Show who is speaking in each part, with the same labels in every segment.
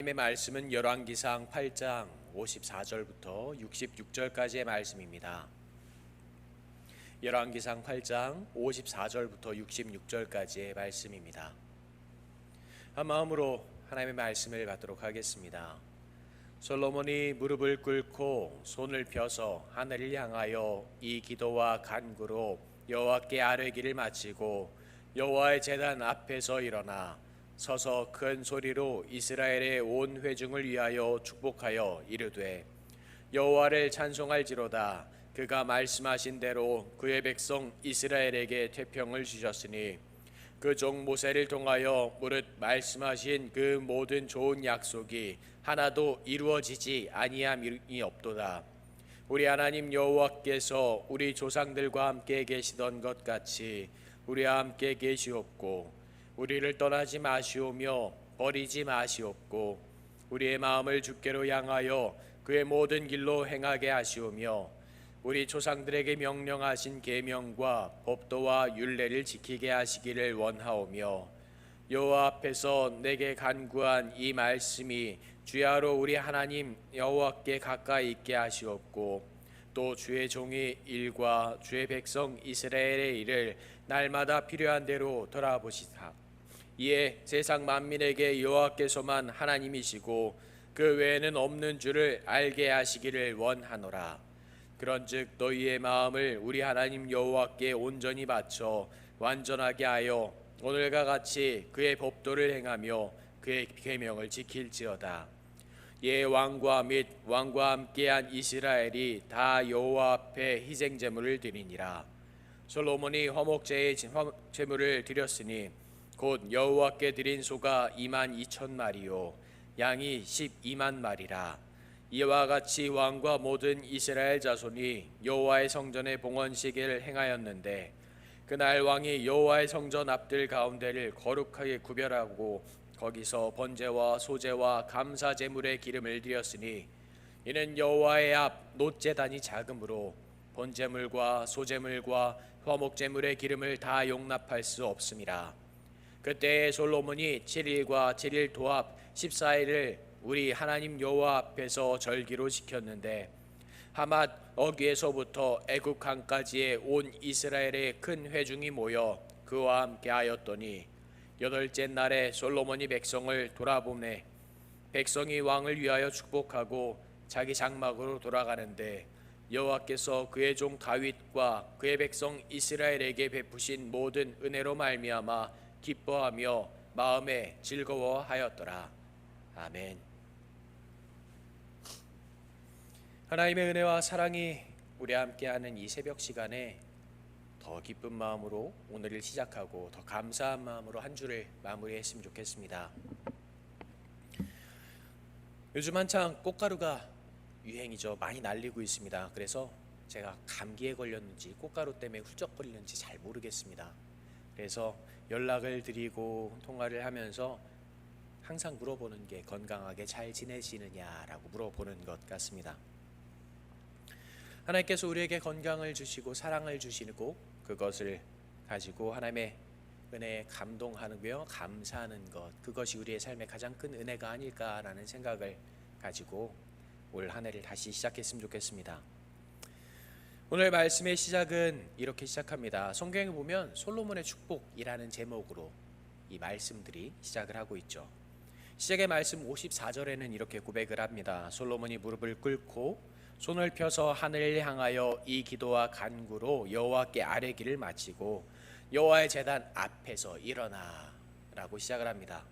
Speaker 1: 하나님의 말씀은 열왕기상 8장 54절부터 66절까지의 말씀입니다. 열왕기상 8장 54절부터 66절까지의 말씀입니다. 한 마음으로 하나님의 말씀을 받도록 하겠습니다. 솔로몬이 무릎을 꿇고 손을 펴서 하늘을 향하여 이 기도와 간구로 여호와께 아뢰기를 마치고 여호와의 제단 앞에서 일어나 서서 큰 소리로 이스라엘의 온 회중을 위하여 축복하여 이르되 여호와를 찬송할지로다. 그가 말씀하신 대로 그의 백성 이스라엘에게 태평을 주셨으니 그 종 모세를 통하여 무릇 말씀하신 그 모든 좋은 약속이 하나도 이루어지지 아니함이 없도다. 우리 하나님 여호와께서 우리 조상들과 함께 계시던 것 같이 우리와 함께 계시옵고 우리를 떠나지 마시오며 버리지 마시옵고 우리의 마음을 주께로 향하여 그의 모든 길로 행하게 하시오며 우리 조상들에게 명령하신 계명과 법도와 율례를 지키게 하시기를 원하오며 여호와 앞에서 내게 간구한 이 말씀이 주야로 우리 하나님 여호와께 가까이 있게 하시옵고 또 주의 종의 일과 주의 백성 이스라엘의 일을 날마다 필요한 대로 돌아보시사 이에 세상 만민에게 여호와께서만 하나님이시고 그 외에는 없는 줄을 알게 하시기를 원하노라. 그런즉 너희의 마음을 우리 하나님 여호와께 온전히 바쳐 완전하게 하여 오늘과 같이 그의 법도를 행하며 그의 계명을 지킬지어다. 예, 왕과 및 왕과 함께한 이스라엘이 다 여호와 앞에 희생 제물을 드리니라. 솔로몬이 화목제의 제물을 드렸으니 곧 여호와께 드린 소가 22,000마리요 양이 12만 마리라. 이와 같이 왕과 모든 이스라엘 자손이 여호와의 성전의 봉헌식을 행하였는데 그날 왕이 여호와의 성전 앞들 가운데를 거룩하게 구별하고 거기서 번제와 소제와 감사 제물의 기름을 드렸으니 이는 여호와의 앞 놋제단이 작으므로 번제물과 소제물과 화목제물의 기름을 다 용납할 수 없음이라. 그때에 솔로몬이 7일과 7일 도합 14일을 우리 하나님 여호와 앞에서 절기로 지켰는데 하맛 어귀에서부터 애굽 강까지의 온 이스라엘의 큰 회중이 모여 그와 함께 하였더니 여덟째 날에 솔로몬이 백성을 돌아보매 백성이 왕을 위하여 축복하고 자기 장막으로 돌아가는데 여호와께서 그의 종 다윗과 그의 백성 이스라엘에게 베푸신 모든 은혜로 말미암아 기뻐하며 마음에 즐거워하였더라. 아멘. 하나님의 은혜와 사랑이 우리와 함께하는 이 새벽 시간에 더 기쁜 마음으로 오늘을 시작하고 더 감사한 마음으로 한 주를 마무리했으면 좋겠습니다. 요즘 한창 꽃가루가 유행이죠. 많이 날리고 있습니다. 그래서 제가 감기에 걸렸는지 꽃가루 때문에 훌쩍거리는지 잘 모르겠습니다. 그래서 연락을 드리고 통화를 하면서 항상 물어보는 게 건강하게 잘 지내시느냐라고 물어보는 것 같습니다. 하나님께서 우리에게 건강을 주시고 사랑을 주시고 그것을 가지고 하나님의 은혜에 감동하며 감사하는 것, 그것이 우리의 삶의 가장 큰 은혜가 아닐까라는 생각을 가지고 올 한 해를 다시 시작했으면 좋겠습니다. 오늘 말씀의 시작은 이렇게 시작합니다. 성경에 보면 솔로몬의 축복이라는 제목으로 이 말씀들이 시작을 하고 있죠. 시작의 말씀 54절에는 이렇게 고백을 합니다. 솔로몬이 무릎을 꿇고 손을 펴서 하늘을 향하여 이 기도와 간구로 여호와께 아뢰기를 마치고 여호와의 제단 앞에서 일어나 라고 시작을 합니다.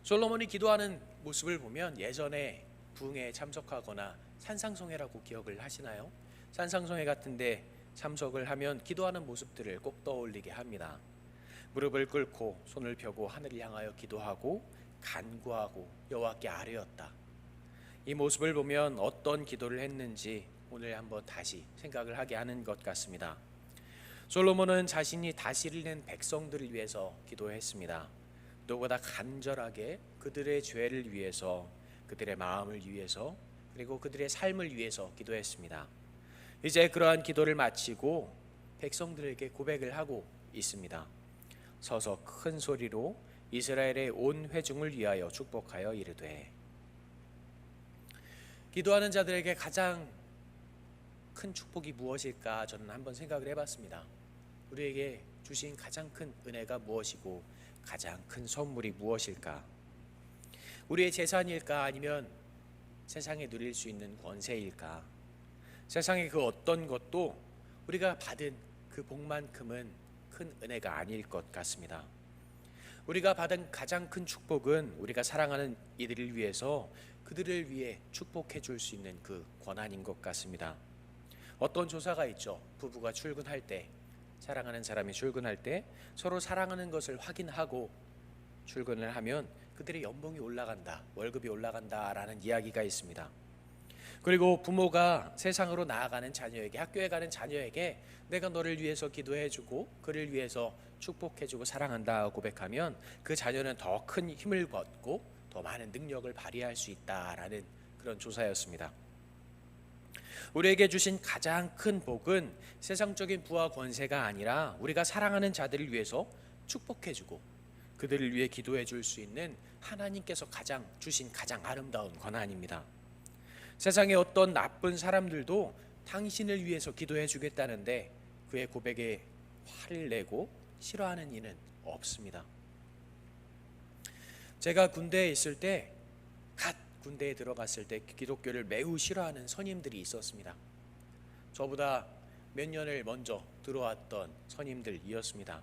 Speaker 1: 솔로몬이 기도하는 모습을 보면 예전에 부흥회에 참석하거나 산상송회라고 기억을 하시나요? 산상송회 같은데 참석을 하면 기도하는 모습들을 꼭 떠올리게 합니다. 무릎을 꿇고 손을 펴고 하늘을 향하여 기도하고 간구하고 여호와께 아뢰었다. 이 모습을 보면 어떤 기도를 했는지 오늘 한번 다시 생각을 하게 하는 것 같습니다. 솔로몬은 자신이 다스리는 백성들을 위해서 기도했습니다. 누구보다 간절하게 그들의 죄를 위해서, 그들의 마음을 위해서, 그리고 그들의 삶을 위해서 기도했습니다. 이제 그러한 기도를 마치고 백성들에게 고백을 하고 있습니다. 서서 큰 소리로 이스라엘의 온 회중을 위하여 축복하여 이르되. 기도하는 자들에게 가장 큰 축복이 무엇일까 저는 한번 생각을 해봤습니다. 우리에게 주신 가장 큰 은혜가 무엇이고 가장 큰 선물이 무엇일까? 우리의 재산일까? 아니면 세상에 누릴 수 있는 권세일까? 세상의 그 어떤 것도 우리가 받은 그 복만큼은 큰 은혜가 아닐 것 같습니다. 우리가 받은 가장 큰 축복은 우리가 사랑하는 이들을 위해서 그들을 위해 축복해 줄 수 있는 그 권한인 것 같습니다. 어떤 조사가 있죠. 부부가 출근할 때, 사랑하는 사람이 출근할 때 서로 사랑하는 것을 확인하고 출근을 하면 그들의 연봉이 올라간다, 월급이 올라간다라는 이야기가 있습니다. 그리고 부모가 세상으로 나아가는 자녀에게, 학교에 가는 자녀에게 내가 너를 위해서 기도해주고 그를 위해서 축복해주고 사랑한다 고백하면 그 자녀는 더 큰 힘을 얻고 더 많은 능력을 발휘할 수 있다라는 그런 조사였습니다. 우리에게 주신 가장 큰 복은 세상적인 부와 권세가 아니라 우리가 사랑하는 자들을 위해서 축복해주고 그들을 위해 기도해 줄 수 있는 하나님께서 주신 가장 아름다운 권한입니다. 세상의 어떤 나쁜 사람들도 당신을 위해서 기도해 주겠다는데 그의 고백에 화를 내고 싫어하는 이는 없습니다. 제가 군대에 있을 때, 갓 군대에 들어갔을 때 기독교를 매우 싫어하는 선임들이 있었습니다. 저보다 몇 년을 먼저 들어왔던 선임들이었습니다.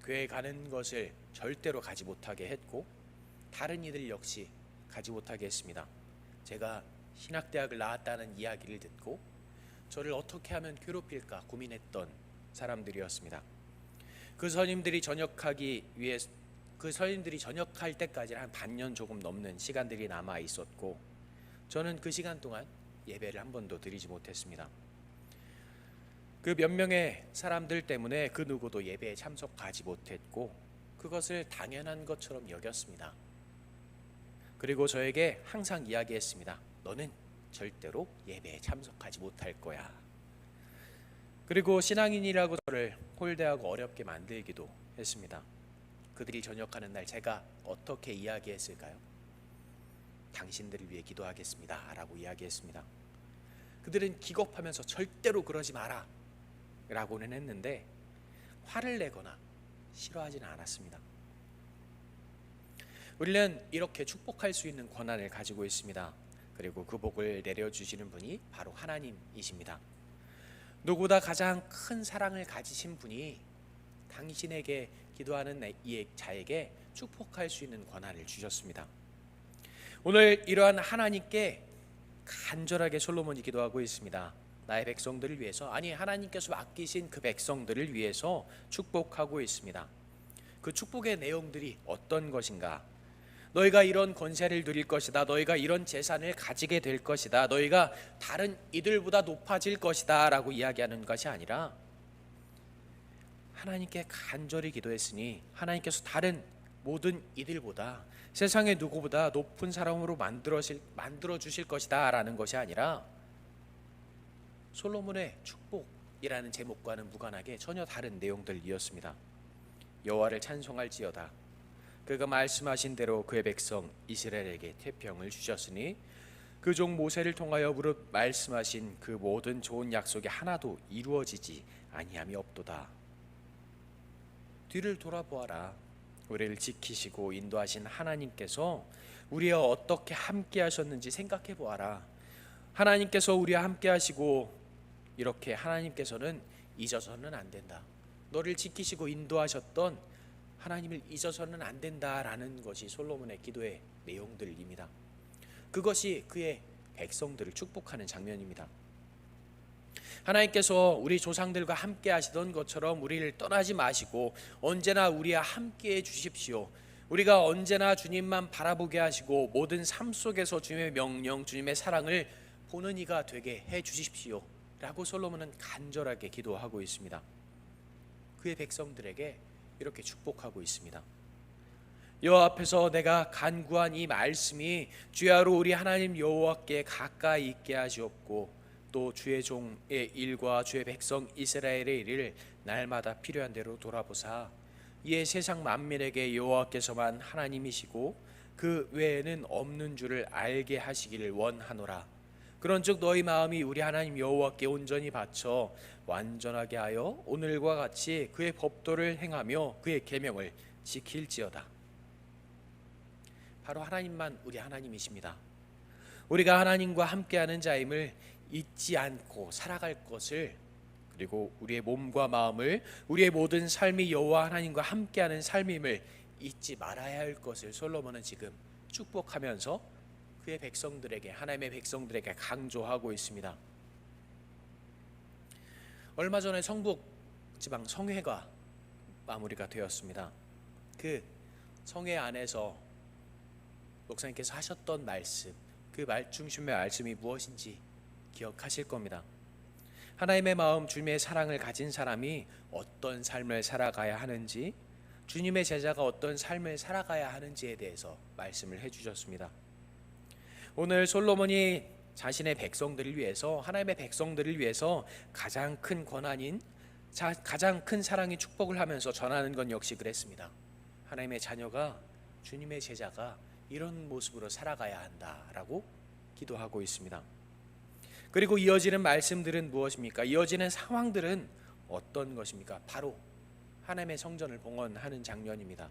Speaker 1: 교회 가는 것을 절대로 가지 못하게 했고 다른 이들 역시 가지 못하게 했습니다. 제가 신학대학을 나왔다는 이야기를 듣고 저를 어떻게 하면 괴롭힐까 고민했던 사람들이었습니다. 그 선임들이 전역할 때까지 한 반년 조금 넘는 시간들이 남아 있었고 저는 그 시간 동안 예배를 한 번도 드리지 못했습니다. 그 몇 명의 사람들 때문에 그 누구도 예배에 참석하지 못했고 그것을 당연한 것처럼 여겼습니다. 그리고 저에게 항상 이야기했습니다. 너는 절대로 예배에 참석하지 못할 거야. 그리고 신앙인이라고 저를 홀대하고 어렵게 만들기도 했습니다. 그들이 전역하는 날 제가 어떻게 이야기했을까요? 당신들을 위해 기도하겠습니다 라고 이야기했습니다. 그들은 기겁하면서 절대로 그러지 마라 라고는 했는데 화를 내거나 싫어하지는 않았습니다. 우리는 이렇게 축복할 수 있는 권한을 가지고 있습니다. 그리고 그 복을 내려주시는 분이 바로 하나님이십니다. 누구보다 가장 큰 사랑을 가지신 분이 당신에게 기도하는 이 자에게 축복할 수 있는 권한을 주셨습니다. 오늘 이러한 하나님께 간절하게 솔로몬이 기도하고 있습니다. 나의 백성들을 위해서, 아니 하나님께서 아끼신 그 백성들을 위해서 축복하고 있습니다. 그 축복의 내용들이 어떤 것인가? 너희가 이런 권세를 누릴 것이다. 너희가 이런 재산을 가지게 될 것이다. 너희가 다른 이들보다 높아질 것이다 라고 이야기하는 것이 아니라 하나님께 간절히 기도했으니 하나님께서 다른 모든 이들보다 세상의 누구보다 높은 사람으로 만들어 주실 것이다 라는 것이 아니라 솔로몬의 축복이라는 제목과는 무관하게 전혀 다른 내용들이었습니다. 여호와를 찬송할지어다. 그가 말씀하신 대로 그의 백성 이스라엘에게 태평을 주셨으니 그 종 모세를 통하여 무릇 말씀하신 그 모든 좋은 약속이 하나도 이루어지지 아니함이 없도다. 뒤를 돌아보아라. 우리를 지키시고 인도하신 하나님께서 우리와 어떻게 함께 하셨는지 생각해 보아라. 하나님께서 우리와 함께 하시고 이렇게 하나님께서는 잊어서는 안 된다. 너를 지키시고 인도하셨던 하나님을 잊어서는 안 된다라는 것이 솔로몬의 기도의 내용들입니다. 그것이 그의 백성들을 축복하는 장면입니다. 하나님께서 우리 조상들과 함께 하시던 것처럼 우리를 떠나지 마시고 언제나 우리와 함께 해 주십시오. 우리가 언제나 주님만 바라보게 하시고 모든 삶 속에서 주님의 명령, 주님의 사랑을 보는 이가 되게 해 주십시오 라고 솔로몬은 간절하게 기도하고 있습니다. 그의 백성들에게 이렇게 축복하고 있습니다. 여호와 앞에서 내가 간구한 이 말씀이 주야로 우리 하나님 여호와께 가까이 있게 하시옵고 또 주의 종의 일과 주의 백성 이스라엘의 일을 날마다 필요한 대로 돌아보사 이에 세상 만민에게 여호와께서만 하나님이시고 그 외에는 없는 줄을 알게 하시기를 원하노라. 그런즉 너희 마음이 우리 하나님 여호와께 온전히 바쳐 완전하게 하여 오늘과 같이 그의 법도를 행하며 그의 계명을 지킬지어다. 바로 하나님만 우리 하나님이십니다. 우리가 하나님과 함께하는 자임을 잊지 않고 살아갈 것을, 그리고 우리의 몸과 마음을, 우리의 모든 삶이 여호와 하나님과 함께하는 삶임을 잊지 말아야 할 것을 솔로몬은 지금 축복하면서 그의 백성들에게, 하나님의 백성들에게 강조하고 있습니다. 얼마 전에 성북 지방 성회가 마무리가 되었습니다. 그 성회 안에서 목사님께서 하셨던 말씀, 그 중심의 말씀이 무엇인지 기억하실 겁니다. 하나님의 마음, 주님의 사랑을 가진 사람이 어떤 삶을 살아가야 하는지, 주님의 제자가 어떤 삶을 살아가야 하는지에 대해서 말씀을 해주셨습니다. 오늘 솔로몬이 자신의 백성들을 위해서, 하나님의 백성들을 위해서 가장 큰 권한인, 가장 큰 사랑의 축복을 하면서 전하는 건 역시 그랬습니다. 하나님의 자녀가, 주님의 제자가 이런 모습으로 살아가야 한다라고 기도하고 있습니다. 그리고 이어지는 말씀들은 무엇입니까? 이어지는 상황들은 어떤 것입니까? 바로 하나님의 성전을 봉헌하는 장면입니다.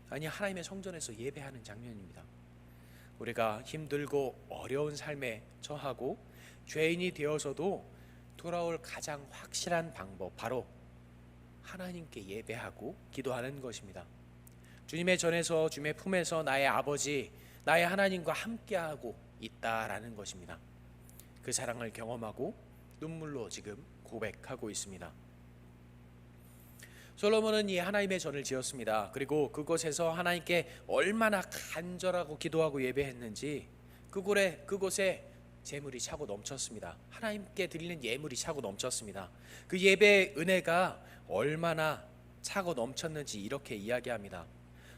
Speaker 1: 아니, 하나님의 성전에서 예배하는 장면입니다. 우리가 힘들고 어려운 삶에 처하고 죄인이 되어서도 돌아올 가장 확실한 방법, 바로 하나님께 예배하고 기도하는 것입니다. 주님의 전에서, 주님의 품에서 나의 아버지, 나의 하나님과 함께하고 있다라는 것입니다. 그 사랑을 경험하고 눈물로 지금 고백하고 있습니다. 솔로몬은 이 하나님의 전을 지었습니다. 그리고 그곳에서 하나님께 얼마나 간절하고 기도하고 예배했는지 그곳에 재물이 차고 넘쳤습니다. 하나님께 드리는 예물이 차고 넘쳤습니다. 그 예배의 은혜가 얼마나 차고 넘쳤는지 이렇게 이야기합니다.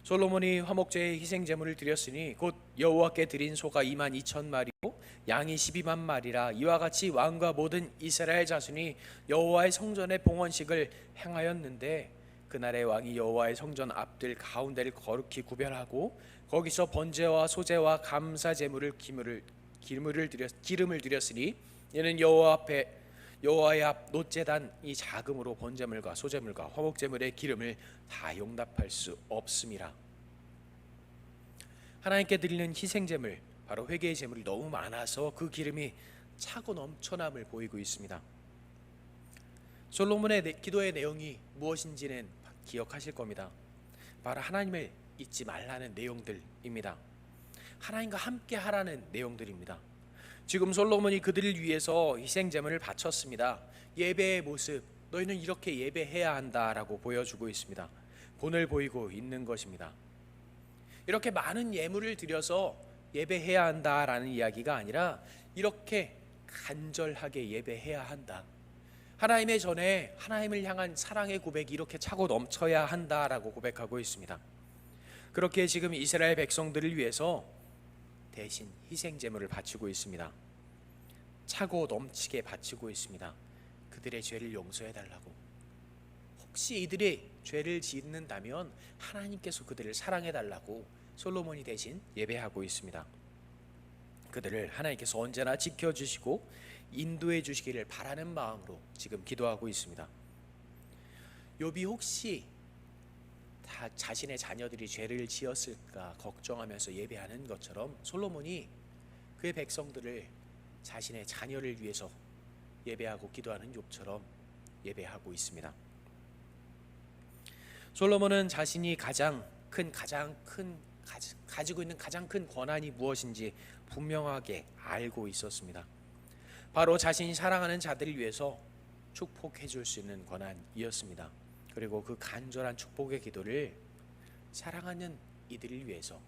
Speaker 1: 솔로몬이 화목제의 희생제물을 드렸으니 곧 여호와께 드린 소가 22,000마리요 양이 12만 마리라. 이와 같이 왕과 모든 이스라엘 자손이 여호와의 성전의 봉헌식을 행하였는데, 그날의 왕이 여호와의 성전 앞들 가운데를 거룩히 구별하고 거기서 번제와 소제와 감사 제물을 기름을 드렸으니 이는 여호와의 앞 놋제단 이 자금으로 번제물과 소제물과 화목제물의 기름을 다 용납할 수 없음이라. 하나님께 드리는 희생제물, 바로 회개의 제물이 너무 많아서 그 기름이 차고 넘쳐남을 보이고 있습니다. 솔로몬의 기도의 내용이 무엇인지는 기억하실 겁니다. 바로 하나님을 잊지 말라는 내용들입니다. 하나님과 함께 하라는 내용들입니다. 지금 솔로몬이 그들을 위해서 희생제물을 바쳤습니다. 예배의 모습, 너희는 이렇게 예배해야 한다라고 보여주고 있습니다. 본을 보이고 있는 것입니다. 이렇게 많은 예물을 드려서 예배해야 한다라는 이야기가 아니라 이렇게 간절하게 예배해야 한다. 하나님의 전에 하나님을 향한 사랑의 고백이 이렇게 차고 넘쳐야 한다라고 고백하고 있습니다. 그렇게 지금 이스라엘 백성들을 위해서 대신 희생제물을 바치고 있습니다. 차고 넘치게 바치고 있습니다. 그들의 죄를 용서해달라고. 혹시 이들이 죄를 짓는다면 하나님께서 그들을 사랑해달라고 솔로몬이 대신 예배하고 있습니다. 그들을 하나님께서 언제나 지켜주시고 인도해 주시기를 바라는 마음으로 지금 기도하고 있습니다. 욥이 혹시 다 자신의 자녀들이 죄를 지었을까 걱정하면서 예배하는 것처럼 솔로몬이 그의 백성들을 자신의 자녀를 위해서 예배하고 기도하는 욥처럼 예배하고 있습니다. 솔로몬은 자신이 가지고 있는 가장 큰 권한이 무엇인지 분명하게 알고 있었습니다. 바로 자신이 사랑하는 자들을 위해서 축복해 줄 수 있는 권한이었습니다. 그리고 그 간절한 축복의 기도를 사랑하는 이들을 위해서,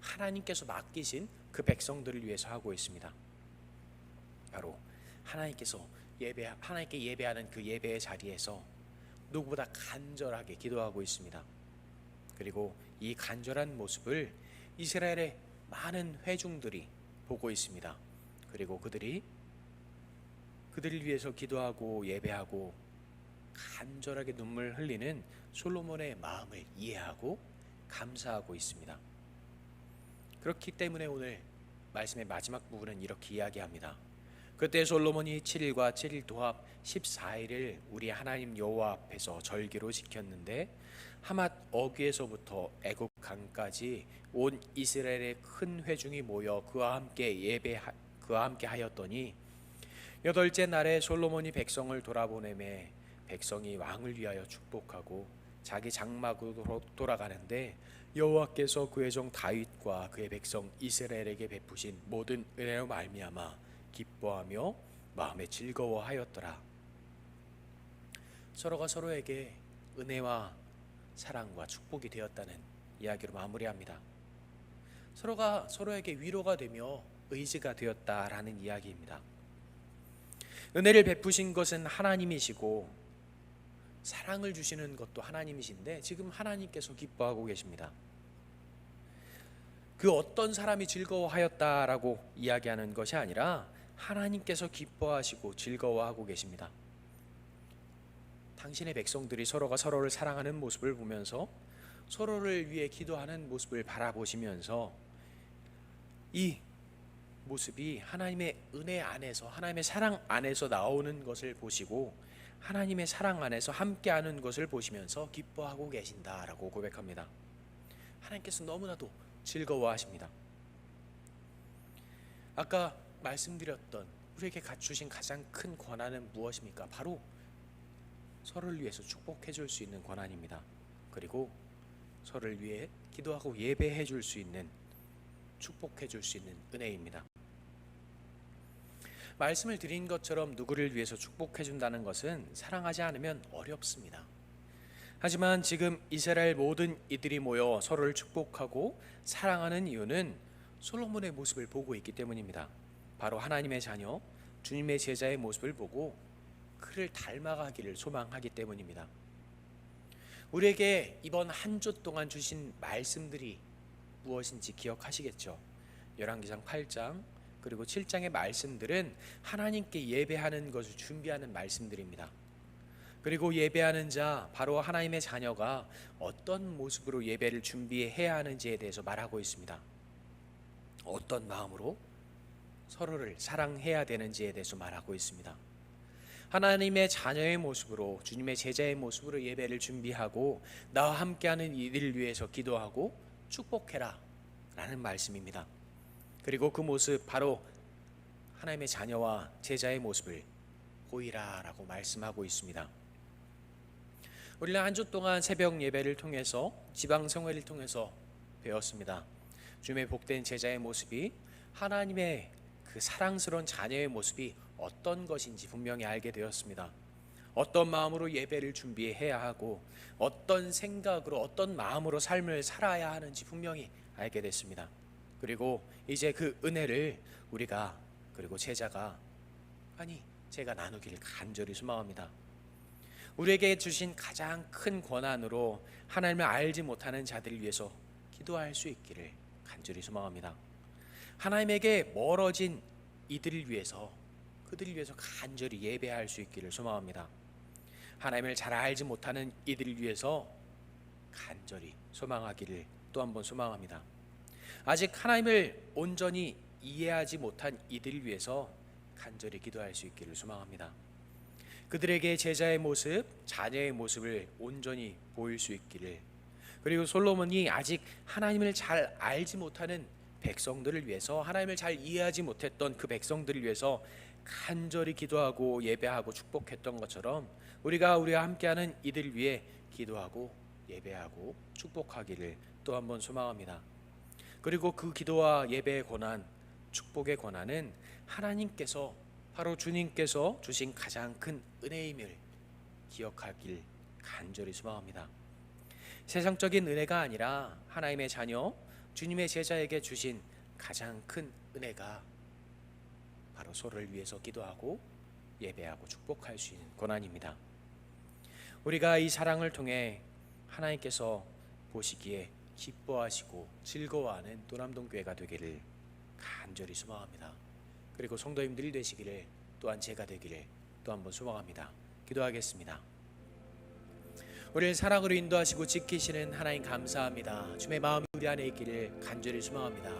Speaker 1: 하나님께서 맡기신 그 백성들을 위해서 하고 있습니다. 바로 하나님께 예배하는 그 예배의 자리에서 누구보다 간절하게 기도하고 있습니다. 그리고 이 간절한 모습을 이스라엘의 많은 회중들이 보고 있습니다. 그리고 그들을 위해서 기도하고 예배하고 간절하게 눈물 흘리는 솔로몬의 마음을 이해하고 감사하고 있습니다. 그렇기 때문에 오늘 말씀의 마지막 부분은 이렇게 이야기합니다. 그때 솔로몬이 7일과 7일 도합 14일을 우리 하나님 여호와 앞에서 절기로 지켰는데 하맛 어귀에서부터 애굽 강까지 온 이스라엘의 큰 회중이 모여 그와 함께 하였더니 여덟째 날에 솔로몬이 백성을 돌아보내매 백성이 왕을 위하여 축복하고 자기 장막으로 돌아가는데 여호와께서 그의 종 다윗과 그의 백성 이스라엘에게 베푸신 모든 은혜로 말미암아 기뻐하며 마음에 즐거워하였더라. 서로가 서로에게 은혜와 사랑과 축복이 되었다는 이야기로 마무리합니다. 서로가 서로에게 위로가 되며 의지가 되었다라는 이야기입니다. 은혜를 베푸신 것은 하나님이시고 사랑을 주시는 것도 하나님이신데 지금 하나님께서 기뻐하고 계십니다. 그 어떤 사람이 즐거워하였다라고 이야기하는 것이 아니라 하나님께서 기뻐하시고 즐거워하고 계십니다. 당신의 백성들이 서로가 서로를 사랑하는 모습을 보면서 서로를 위해 기도하는 모습을 바라보시면서 이 모습이 하나님의 은혜 안에서 하나님의 사랑 안에서 나오는 것을 보시고 하나님의 사랑 안에서 함께하는 것을 보시면서 기뻐하고 계신다라고 고백합니다. 하나님께서 너무나도 즐거워하십니다. 아까 말씀드렸던 우리에게 주신 가장 큰 권한은 무엇입니까? 바로 서로를 위해서 축복해 줄 수 있는 권한입니다. 그리고 서로를 위해 기도하고 예배해 줄 수 있는 축복해 줄 수 있는 은혜입니다. 말씀을 드린 것처럼 누구를 위해서 축복해 준다는 것은 사랑하지 않으면 어렵습니다. 하지만 지금 이스라엘 모든 이들이 모여 서로를 축복하고 사랑하는 이유는 솔로몬의 모습을 보고 있기 때문입니다. 바로 하나님의 자녀, 주님의 제자의 모습을 보고 그를 닮아가기를 소망하기 때문입니다. 우리에게 이번 한 주 동안 주신 말씀들이 무엇인지 기억하시겠죠? 열왕기상 8장 그리고 7장의 말씀들은 하나님께 예배하는 것을 준비하는 말씀들입니다. 그리고 예배하는 자, 바로 하나님의 자녀가 어떤 모습으로 예배를 준비해야 하는지에 대해서 말하고 있습니다. 어떤 마음으로 서로를 사랑해야 되는지에 대해서 말하고 있습니다. 하나님의 자녀의 모습으로, 주님의 제자의 모습으로 예배를 준비하고 나와 함께하는 이들을 위해서 기도하고 축복해라 라는 말씀입니다. 그리고 그 모습, 바로 하나님의 자녀와 제자의 모습을 보이라 라고 말씀하고 있습니다. 우리는 한 주 동안 새벽 예배를 통해서 지방성회를 통해서 배웠습니다. 주님의 복된 제자의 모습이, 하나님의 그 사랑스러운 자녀의 모습이 어떤 것인지 분명히 알게 되었습니다. 어떤 마음으로 예배를 준비해야 하고 어떤 생각으로 어떤 마음으로 삶을 살아야 하는지 분명히 알게 됐습니다. 그리고 이제 그 은혜를 우리가, 그리고 제가 나누기를 간절히 소망합니다. 우리에게 주신 가장 큰 권한으로 하나님을 알지 못하는 자들을 위해서 기도할 수 있기를 간절히 소망합니다. 하나님에게 멀어진 이들을 위해서, 그들을 위해서 간절히 예배할 수 있기를 소망합니다. 하나님을 잘 알지 못하는 이들을 위해서 간절히 소망하기를 또 한 번 소망합니다. 아직 하나님을 온전히 이해하지 못한 이들을 위해서 간절히 기도할 수 있기를 소망합니다. 그들에게 제자의 모습, 자녀의 모습을 온전히 보일 수 있기를, 그리고 솔로몬이 아직 하나님을 잘 알지 못하는 백성들을 위해서, 하나님을 잘 이해하지 못했던 그 백성들을 위해서 간절히 기도하고 예배하고 축복했던 것처럼 우리가 함께하는 이들을 위해 기도하고 예배하고 축복하기를 또 한 번 소망합니다. 그리고 그 기도와 예배의 권한, 축복의 권한은 하나님께서, 바로 주님께서 주신 가장 큰 은혜임을 기억하길 간절히 소망합니다. 세상적인 은혜가 아니라 하나님의 자녀, 주님의 제자에게 주신 가장 큰 은혜가 바로 서로를 위해서 기도하고 예배하고 축복할 수 있는 권한입니다. 우리가 이 사랑을 통해 하나님께서 보시기에 기뻐하시고 즐거워하는 또남동 교회가 되기를 간절히 소망합니다. 그리고 성도님들이 되시기를, 또한 제가 되기를 또 한 번 소망합니다. 기도하겠습니다. 우리를 사랑으로 인도하시고 지키시는 하나님 감사합니다. 주의 마음이 우리 안에 있기를 간절히 소망합니다.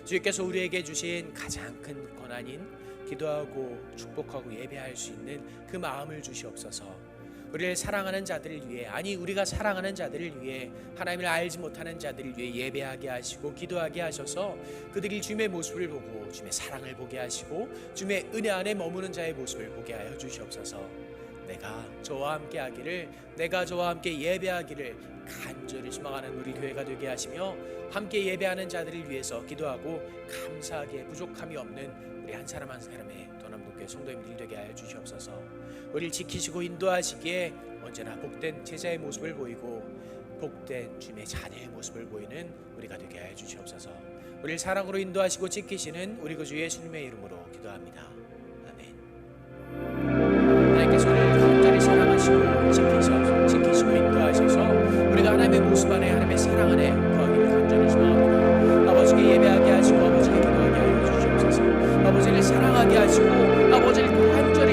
Speaker 1: 주께서 우리에게 주신 가장 큰 권한인 기도하고 축복하고 예배할 수 있는 그 마음을 주시옵소서. 우리를 사랑하는 자들을 위해, 아니 우리가 사랑하는 자들을 위해, 하나님을 알지 못하는 자들을 위해 예배하게 하시고 기도하게 하셔서 그들이 주님의 모습을 보고 주님의 사랑을 보게 하시고 주님의 은혜 안에 머무는 자의 모습을 보게 하여 주시옵소서. 내가 저와 함께 하기를, 내가 저와 함께 예배하기를 간절히 소망하는 우리 교회가 되게 하시며, 함께 예배하는 자들을 위해서 기도하고 감사하게 부족함이 없는 우리 한 사람 한 사람의 도남독교회 성도님들이 되게 하여 주시옵소서. 우리를 지키시고 인도하시기에 언제나 복된 제자의 모습을 보이고 복된 주님의 자녀의 모습을 보이는 우리가 되게 하여 주시옵소서. 우리를 사랑으로 인도하시고 지키시는 우리 구주 예수님의 이름으로 기도합니다. 아멘. 하나님께서 우리를 간절히 사랑하시고 지키시고 인도하셔서 우리가 하나님의 모습 안에, 하나님의 사랑 안에 거하기를 간절히 소망합니다. 아버지께 예배하게 하시고 아버지께 기도하게 하여 주시옵소서. 아버지를 사랑하게 하시고 아버지를 간절히